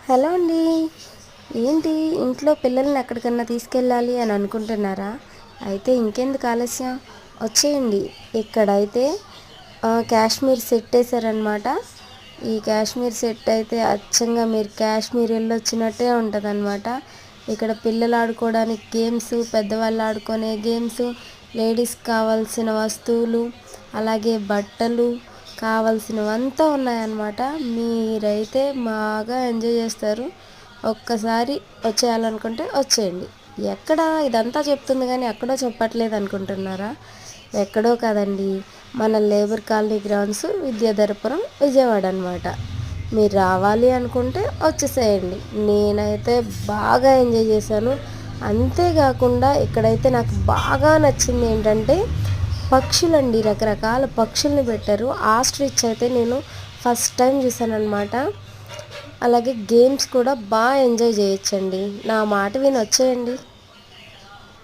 Hello అండి. ఏంటి ఇంట్లో పిల్లల్ని ఎక్కడికన్నా తీసుకెళ్ళాలి అని అనుకుంటున్నారా? అయితే ఇంకెందుకు ఆలస్యం, వచ్చేయండి. ఇక్కడైతే కాశ్మీర్ సెట్ వేసారనమాట. ఈ కాశ్మీర్ సెట్ అయితే అచ్చంగా మీరు కాశ్మీర్ వెళ్ళొచ్చినట్టే ఉంటుందన్నమాట. ఇక్కడ పిల్లలు ఆడుకోవడానికి గేమ్స్, పెద్దవాళ్ళు ఆడుకునే గేమ్స్, లేడీస్కి కావాల్సిన వస్తువులు, అలాగే బట్టలు కావాల్సినవంతా ఉన్నాయన్నమాట. మీరైతే బాగా ఎంజాయ్ చేస్తారు. ఒక్కసారి వచ్చేయాలనుకుంటే వచ్చేయండి. ఎక్కడ ఇదంతా చెప్తుంది కానీ ఎక్కడో చెప్పట్లేదు అనుకుంటున్నారా? ఎక్కడో కాదండి, మన labour colony grounds, Vidyadharapuram, Vijayawada అనమాట. మీరు రావాలి అనుకుంటే వచ్చేసేయండి. నేనైతే బాగా ఎంజాయ్ చేశాను. అంతేకాకుండా ఇక్కడైతే నాకు బాగా నచ్చింది ఏంటంటే పక్షులండి. రకరకాల పక్షుల్ని పెట్టారు. ఆస్ట్రిచ్ అయితే నేను ఫస్ట్ టైం చూసాను అనమాట. అలాగే గేమ్స్ కూడా బాగా ఎంజాయ్ చేయొచ్చండి. నా మాట విని వచ్చేయండి.